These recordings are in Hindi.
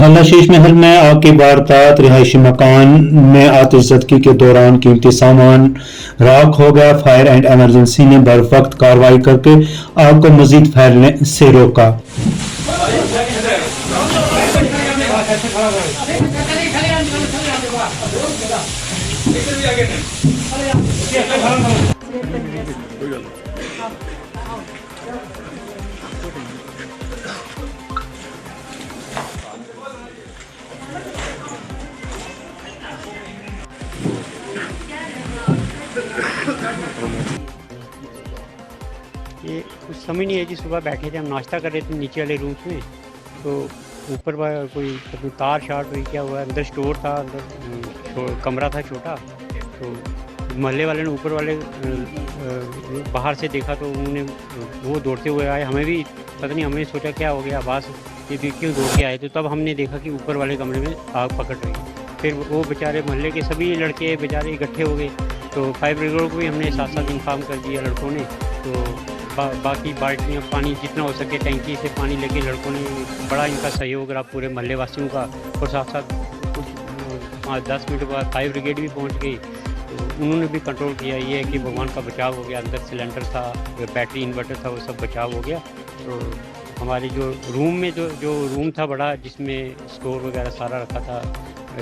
मोहल्ला शीश महल में आग की वारदात। रिहायशी मकान में आतिशज़दगी के दौरान कीमती सामान राख हो गया। फायर एंड इमरजेंसी ने बरवक्त कार्रवाई करके आग को मजीद फैलने से रोका। ये कुछ समझ नहीं है जी। सुबह बैठे थे हम, नाश्ता कर रहे थे नीचे वाले रूम्स में, तो ऊपर कोई तार शार्ट हुई, क्या हुआ, अंदर स्टोर था, अंदर कमरा था छोटा। तो मोहल्ले वाले ने ऊपर वाले बाहर से देखा तो उन्होंने वो दौड़ते हुए आए। हमें भी पता नहीं, हमने सोचा क्या हो गया आवाज़, ये भी क्यों दौड़ के आए। तो तब हमने देखा कि ऊपर वाले कमरे में आग पकड़ रही है। फिर वो बेचारे मोहल्ले के सभी लड़के बेचारे इकट्ठे हो गए। तो फायर ब्रिगेड को भी हमने साथ साथ इन्फॉर्म कर दिया लड़कों ने। तो बाकी बाल्टियाँ पानी जितना हो सके टैंकी से पानी लेके लड़कों ने बड़ा इनका सहयोग रहा पूरे मोहल्ले वासियों का। और साथ साथ कुछ 5-10 मिनट बाद फायर ब्रिगेड भी पहुंच गई, तो उन्होंने भी कंट्रोल किया। ये है कि भगवान का बचाव हो गया। अंदर सिलेंडर था, बैटरी इन्वर्टर था, वो सब बचाव हो गया। तो हमारे जो रूम में जो रूम था बड़ा, जिसमें स्टोर वगैरह सारा रखा था,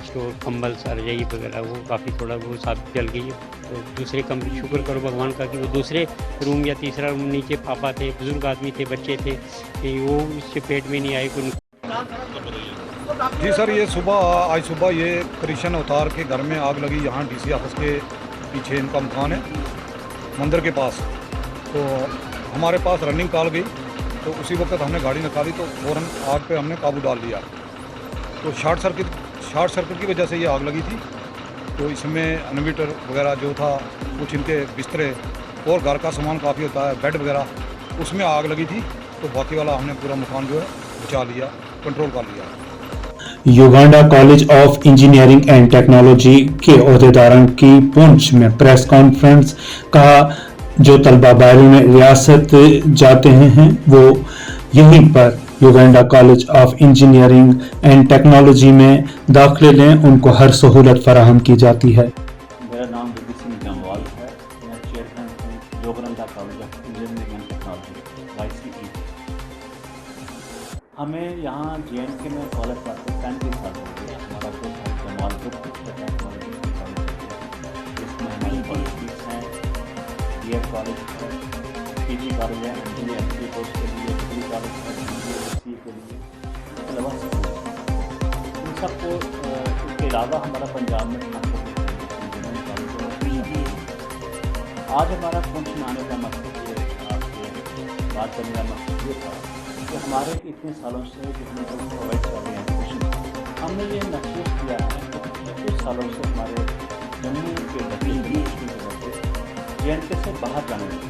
स्टोर कंबल रजाई वगैरह, वो काफ़ी थोड़ा वो सब जल गई है। तो दूसरे कमरे, शुक्र करो भगवान का कि वो दूसरे रूम या तीसरा रूम, नीचे पापा थे, बुजुर्ग आदमी थे, बच्चे थे, कि वो इससे पेट में नहीं आए कोई। जी सर, ये आज सुबह ये कृष्ण अवतार के घर में आग लगी। यहाँ डीसी ऑफिस के पीछे इनका मकान है, मंदिर के पास। तो हमारे पास रनिंग कॉल गई, तो उसी वक्त हमने गाड़ी निकाली तो फ़ौरन आग पे हमने काबू डाल लिया। तो शॉर्ट सर्किट की वजह से ये आग लगी थी। तो इसमें इन्वर्टर वगैरह जो था, कुछ इनके बिस्तरे और घर का सामान काफ़ी होता है, बेड वगैरह, उसमें आग लगी थी। तो बाकी वाला हमने पूरा मकान जो है बचा लिया, कंट्रोल कर लिया। Uganda college of engineering and technology के ओहदेदारों की पुंछ में प्रेस कॉन्फ्रेंस। कहा जो तलबा बाहरून रियासत जाते हैं वो यहीं पर Uganda college of engineering and technology में दाखिले लें, उनको हर सहूलत फराहम की जाती है। मेरा नाम विधि सिंह जमवाल है। मैं चेयरमैन हूँ Uganda college of engineering and technology YCE। हमें यहाँ JNK में कॉलेज करते 35 साल हो गए। हमारा ग्रुप है जमालपुर टेक्नोलॉजी कॉलेज, इसमें हमारी कॉलेज हैं, BEd कॉलेज है, PG कॉलेज है, MG कोर्स के लिए, डिग्री कॉलेज है, BSc के लिए, इसके अलावा इन सबको इसके अलावा हमारा पंजाब में आज हमारा पुंछ में आने का मकसद ये, आपसे बात करने का मकसद ये था कि हमारे इतने सालों से जितने लोग प्रोवाइड कर रहे हैं एजुकेशन, हमने ये महसूस किया है कि कुछ सालों से हमारे जम्मू के बच्चे JNK से बाहर जाने लगे।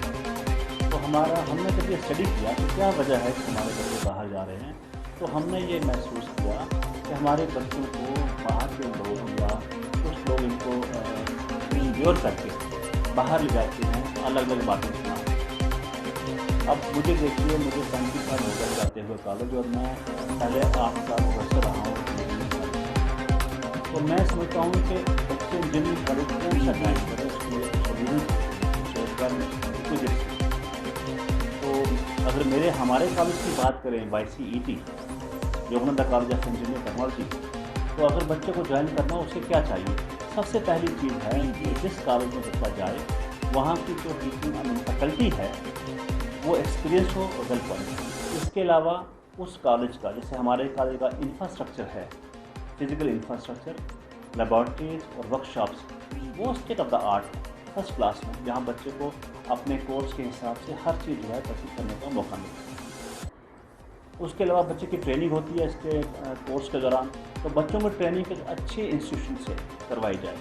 तो हमने जब ये स्टडी किया कि क्या वजह है कि हमारे बच्चे बाहर जा रहे हैं, तो हमने ये महसूस किया कि हमारे बच्चों को बाहर के लोग या कुछ लोग इनको इंज्योर करके बाहर ले जाते हैं, अलग अलग बातें सुनाते हैं। अब मुझे देखिए, मुझे 35 साल हो गए जाते हुए कॉलेज, और मैं पहले 8 साल प्रोफेसर रहा हूँ इंजीनियरिंग कॉलेज। तो मैं समझता हूँ कि बच्चे इंजीनियरिंग कॉलेज कौन सा ज्वाइन करें, उसके तो अगर हमारे कॉलेज की बात करें YCET, Uganda college of engineering technology, तो अगर बच्चे को ज्वाइन करना उसे क्या चाहिए? सबसे पहली चीज़ है कि जिस कॉलेज में बच्चा जाए वहाँ की जो टीचिंग फैकल्टी है वो एक्सपीरियंस हो और वेल क्वालिफाइड। इसके अलावा उस कॉलेज का, जैसे हमारे कॉलेज का इंफ्रास्ट्रक्चर है, फिजिकल इंफ्रास्ट्रक्चर, लेबॉर्ट्रीज और वर्कशॉप्स, वो state of the art first class में, जहाँ बच्चे को अपने कोर्स के हिसाब से हर चीज़ जो है प्रस्तुत करने का मौका मिलता है। उसके अलावा बच्चे की ट्रेनिंग होती है इसके कोर्स के दौरान, तो बच्चों में ट्रेनिंग के अच्छे इंस्टीट्यूशन से करवाई जाए।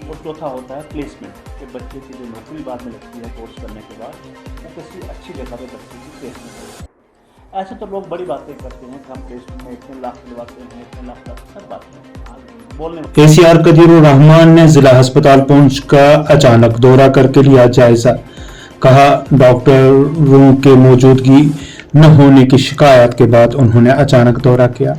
और चौथा होता है प्लेसमेंट, कि बच्चे की जो नौकरी बाद में लगती है कोर्स करने के बाद, वो किसी अच्छी जगह पे बच्चे की प्लेसमेंट हो। ऐसे तो लोग बड़ी बातें करते हैं कि हम प्लेसमेंट में इतने लाख दिलवाते हैं, इतने लाख सब बातें बोलने। ACR कदीरुर रहमान ने जिला अस्पताल पुंछ का अचानक दौरा करके लिया जायजा। कहा डॉक्टरों के मौजूदगी न होने की शिकायत के बाद उन्होंने अचानक दौरा किया।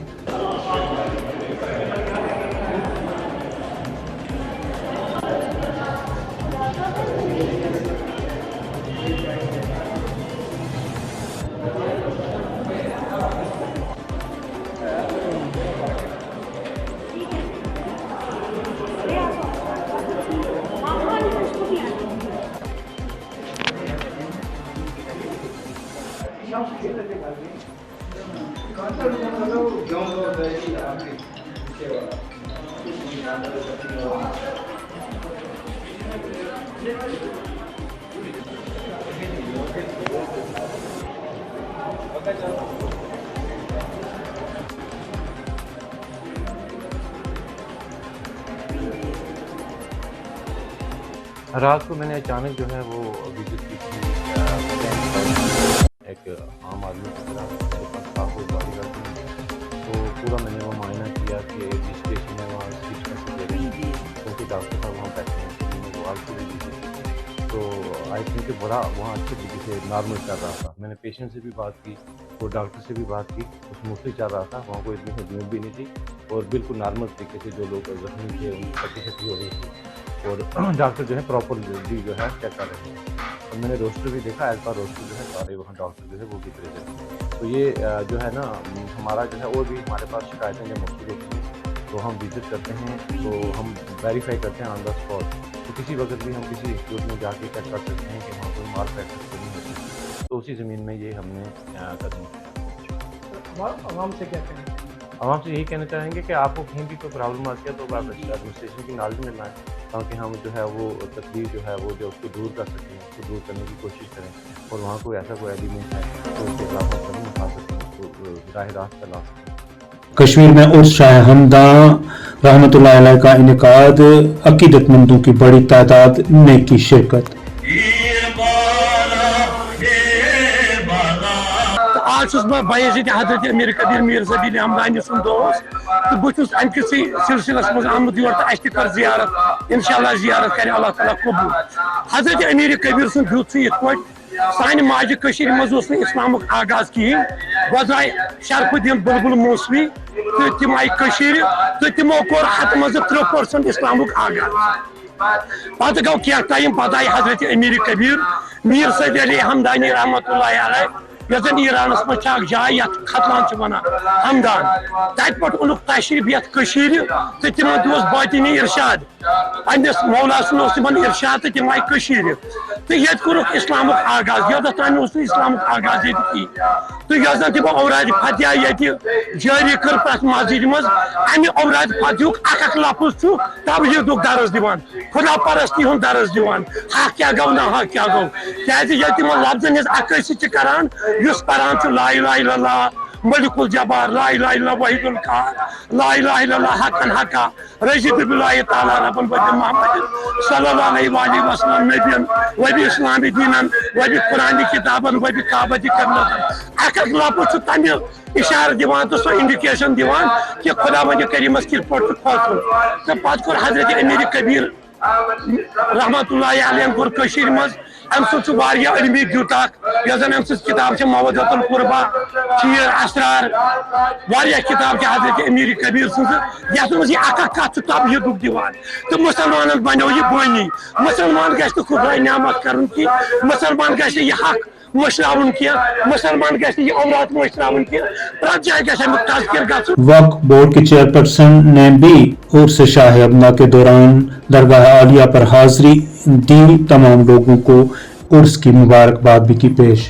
रात को मैंने अचानक जो है वो विजिट की थी एक आम आदमी की तरह मेरे पास काफ़ी बॉडी गार्ड थी, तो पूरा मैंने वो मायना किया कि जिस स्टेशन में वहाँ स्विच कैसे दे रहे हैं, क्योंकि डॉक्टर साहब वहाँ बैठे हैं, तो मैंने वो आज पूरी दी थी। तो आई थिंक कि बड़ा वहाँ अच्छे तरीके से नॉर्मल चल रहा था। मैंने पेशेंट से भी बात की और डॉक्टर से भी बात की, वो स्मूथली चल रहा था, वहाँ कोई इतनी हजूम भी नहीं थी और बिल्कुल नॉर्मल तरीके से जो लोग जख्मी थे उनकी पट्टी शट्टी हो रही थी और डॉक्टर जो है प्रॉपर भी जो है चेक कर रहे हैं। और मैंने रोस्टर भी देखा, एज पर रोस्टर जो है सारे वहाँ डॉक्टर जो है वो भी करे थे। तो ये जो है ना हमारा जो है और भी हमारे पास शिकायतें जब मौजूद होती हैं तो हम विजिट करते हैं, तो हम वेरीफाई करते हैं ऑन द स्पॉट। तो किसी वक्त भी हम किसी इंस्टीट्यूट में जाके चेक कर सकते हैं कि वहाँ कोई माल प्रैक्टिस तो नहीं होती, तो उसी ज़मीन में ये हमने कदम किया। आवाम से क्या कहें? आवाम से यही कहना चाहेंगे कि आपको कहीं भी कोई प्रॉब्लम आती है तो आप एडमिनिस्ट्रेशन की नॉलेज में लाएँ, ताकि हम जो है वो तकलीफ जो है वो जो उसको दूर कर सकें, उसको दूर करने की कोशिश करें और वहाँ कोई ऐसा कोई एलिमेंट है तो उसके खिलाफ हम कदम उठा सकें, उसको राह रास्त फैला सकें। कश्मीर में उर्स शाह हमदन रहमतुल्लाह अलैह का इनेकाद, अकीदतमंदों की बड़ी तादाद ने की शिरकत। आज बायजीद हजरत अमीर कबीर मीर सदील हमदानी सुन दोस्त तो बहुत अम किस सिलसिलस मज आमुद योर तो अस कर जियारत इंशाल्लाह जियारत करे अल्लाह ताला कबूल। हजरत अमीर कबीर सुन दुत ये सान माज मज इस्लामुक आगाज कहें वजाय शरफुद्दीन बुलबुल मौसवी तो तम आई तो तमो कोर हत मज 3% इस्लामुक आगाज। पत गो क्या टाइम पत आई हजरत अमीर कबीर मीर सदील हमदानी रहमतुल्लाह अलैह यन ईरानस मज जाए खतलान वनान हमदान तत पे उनुक तशरीफ ये तो तिमन दोस बातिनी इरशाद पन्नस मौला सन तिमन इरशाद तो तिम आई तो ये कोरुक इस्लामुक आगाज योत तान इस्लामुक आगाज ये तो यस तिमो औराद फतिहा ये जारी कर प्रत मस्जिद मज अमि औराद फतिहुक अख लफ्ज तबलीग दरस दिवान खुदा परस्ती हूं दरस दिवान हक क्या गो ना हक क्या गो क्या तिमो लफ्जन अक्सी करान युस परान ला इलाहा इल्लल्लाह मलिकुल जब्बार ला इलाहा इल्लल्लाह वहीदुल कहहार ला इलाहा इल्लल्लाह हक्कन हक्का रज़ीतु बिल्लाहि तआला रब्बन व मुहम्मद सल्लल्लाहु अलैहि वसल्लम नबियन व बि इस्लामी दीनन व बि कुरानी किताबन व बि काबती कबलतन अक लफ्ज तमि इशारा दिवान तो सो इंडिकेशन दिवान कि खुदावंद करीमस किस पट खोतुन तो पत कोर हजरत अमीर कबीर रहमतुल्लाह अलैह कोर कशीर मज अम सह इलमी द्युत अम किताब मवदतुल कुर्बा शीर असरार किताब हजरत अमीर कबीर सज मज अख कत तबलीग दिवान तो मुसलमान बनो यह बानी मुसलमान गि खुदा नियामत कर मुसलमान गि हक मशरावन किया मुसलमान गि औरात मशरावन किया प्रत जाए तस्कर ग वक्फ बोर्ड के चेयरपर्सन ने भी उर्स शाह हमदन के दौरान दरगाह आलिया पर हाजिरी दी। तमाम लोगों को उर्स की मुबारकबाद भी की पेश।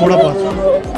थोड़ा पास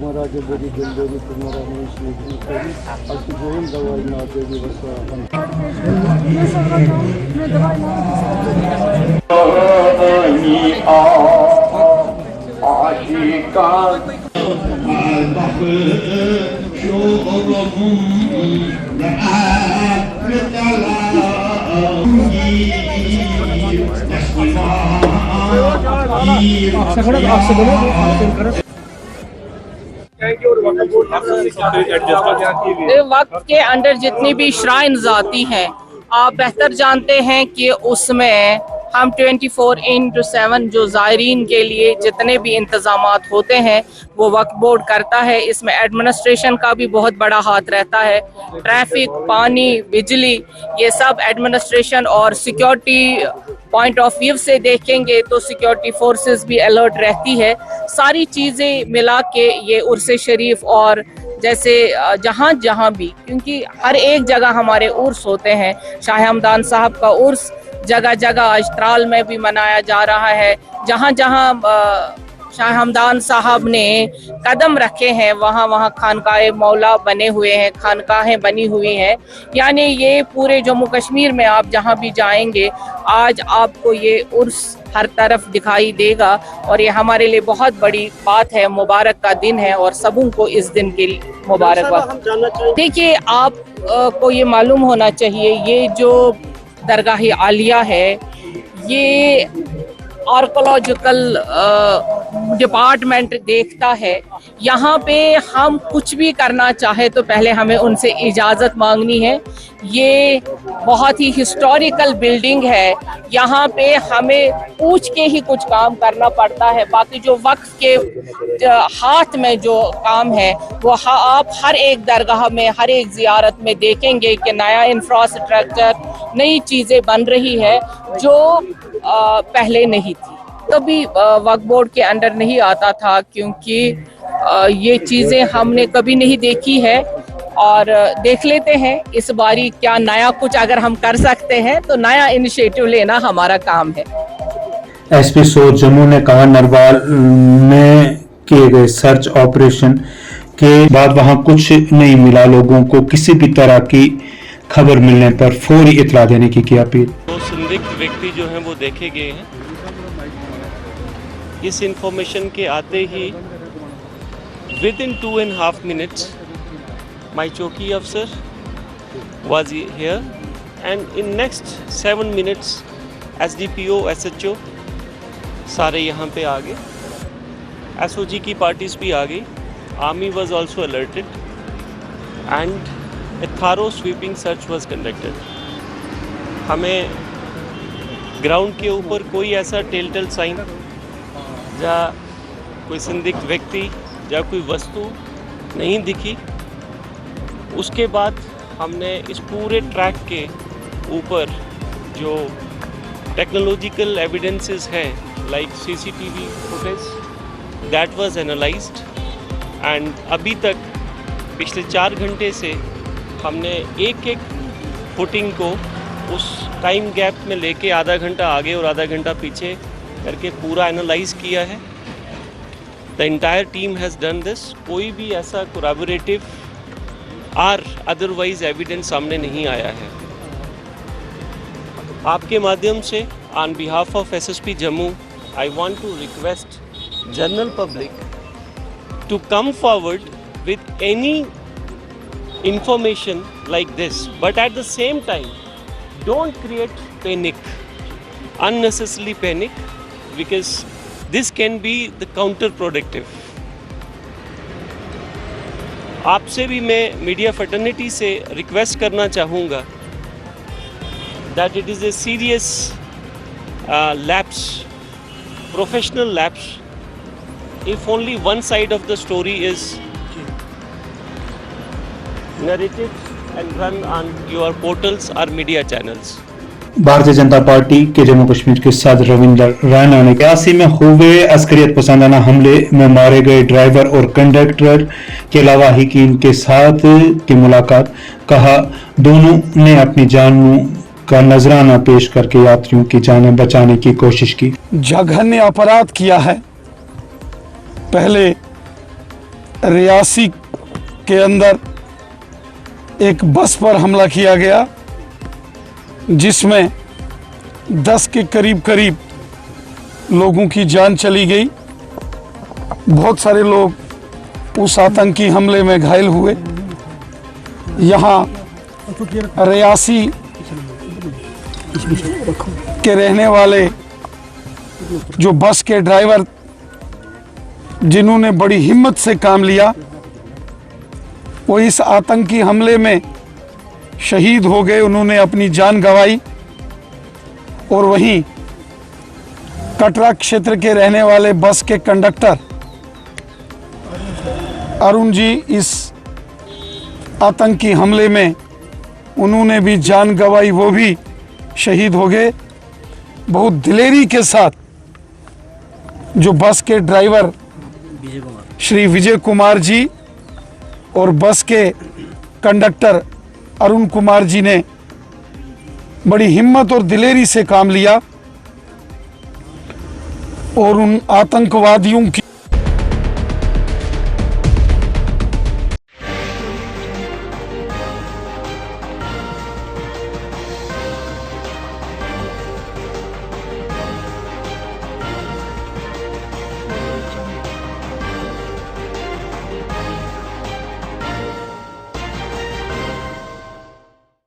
तुम्हारा जबरी दिलदरी तुम्हारा नहीं सुनी करी अब तो गोल दवाई ना देगी बस ये सब बताओ मैं दवाई ना वक्त के अंदर जितनी भी श्राइन्स आती हैं, आप बेहतर जानते हैं कि उसमें हम 24/7 जो ज़ायरीन के लिए जितने भी इंतज़ामात होते हैं वो वक्फ बोर्ड करता है। इसमें एडमिनिस्ट्रेशन का भी बहुत बड़ा हाथ रहता है। ट्रैफिक, पानी, बिजली, ये सब एडमिनिस्ट्रेशन और सिक्योरिटी पॉइंट ऑफ व्यू से देखेंगे तो सिक्योरिटी फोर्सेस भी अलर्ट रहती है। सारी चीज़ें मिला के ये उर्स शरीफ और जैसे जहाँ जहाँ भी, क्योंकि हर एक जगह हमारे उर्स होते हैं। शाह हमदान साहब का उर्स जगह जगह आज त्राल में भी मनाया जा रहा है। जहाँ जहाँ शाह हमदान साहब ने कदम रखे हैं वहाँ वहाँ खानकाए मौला बने हुए हैं, खानकाहें बनी हुई हैं। यानी ये पूरे जम्मू कश्मीर में आप जहाँ भी जाएंगे आज आपको ये उर्स हर तरफ दिखाई देगा और ये हमारे लिए बहुत बड़ी बात है। मुबारक का दिन है और सबों को इस दिन के लिए मुबारकबाद। देखिए, आप को ये मालूम होना चाहिए ये जो दरगाह आलिया है ये आर्कोलॉजिकल डिपार्टमेंट देखता है। यहाँ पे हम कुछ भी करना चाहे तो पहले हमें उनसे इजाज़त मांगनी है। ये बहुत ही हिस्टोरिकल बिल्डिंग है, यहाँ पे हमें पूछ के ही कुछ काम करना पड़ता है। बाकी जो वक्फ के हाथ में जो काम है वो आप हर एक दरगाह में, हर एक ज़ियारत में देखेंगे कि नया इंफ्रास्ट्रक्चर, नई चीज़ें बन रही है जो पहले नहीं थी। कभी वक्फ बोर्ड के अंडर नहीं आता था क्योंकि ये चीज़ें हमने कभी नहीं देखी है और देख लेते हैं इस बारी क्या नया कुछ अगर हम कर सकते हैं तो नया इनिशिएटिव लेना हमारा काम है। एसपी सोच जम्मू ने कहा नरवाल में किए गए सर्च ऑपरेशन के बाद वहां कुछ नहीं मिला। लोगों को किसी भी तरह की खबर मिलने पर फौरी इतला देने की अपील। तो संदिग्ध व्यक्ति जो हैं वो देखे गए हैं। इस इंफॉर्मेशन के आते ही within 2.5 minutes my चौकी अफसर was here and in next 7 minutes SDPO, SHO सारे यहाँ पे आ गए। SOG की पार्टीज भी आ गई। Army was also alerted and a thorough sweeping search was conducted। हमें ग्राउंड के ऊपर कोई ऐसा टेलटेल साइन या कोई संदिग्ध व्यक्ति या कोई वस्तु नहीं दिखी। उसके बाद हमने इस पूरे ट्रैक के ऊपर जो टेक्नोलॉजिकल एविडेंसेस हैं like CCTV footage that was analysed and अभी तक पिछले 4 घंटे से हमने एक एक फुटिंग को उस टाइम गैप में लेके आधा घंटा आगे और आधा घंटा पीछे करके पूरा एनालाइज किया है। The entire team has done this. कोई भी ऐसा कोरैबोरेटिव और अदरवाइज एविडेंस सामने नहीं आया है। आपके माध्यम से on behalf of SSP Jammu I want to request general public to come forward with any information like this, but at the same time don't create panic, unnecessarily panic, because this can be the counterproductive। आपसे भी मैं मीडिया फर्टर्निटी से रिक्वेस्ट करना चाहूँगा that it is a serious lapse, professional lapse, if only one side of the story is narrated and run on your portals or media channels। Bharatiya Janata party के जम्मू कश्मीर के सदर रविंदर रैना ने कराची में हुए अस्करियत पसंदाना हमले में मारे गए ड्राइवर और कंडक्टर के लावाहिकीन के साथ की मुलाकात। कहा दोनों ने अपनी जानों का नजराना पेश करके यात्रियों की जानें बचाने की कोशिश की। जघन्य अपराध किया है। पहले रियासी के अंदर एक बस पर हमला किया गया, जिसमें 10 के करीब लोगों की जान चली गई। बहुत सारे लोग उस आतंकी हमले में घायल हुए। यहाँ रियासी के रहने वाले जो बस के ड्राइवर, जिन्होंने बड़ी हिम्मत से काम लिया, वो इस आतंकी हमले में शहीद हो गए, उन्होंने अपनी जान गंवाई। और वहीं कटरा क्षेत्र के रहने वाले बस के कंडक्टर अरुण जी, इस आतंकी हमले में उन्होंने भी जान गंवाई, वो भी शहीद हो गए। बहुत दिलेरी के साथ जो बस के ड्राइवर श्री विजय कुमार जी और बस के कंडक्टर अरुण कुमार जी ने बड़ी हिम्मत और दिलेरी से काम लिया और उन आतंकवादियों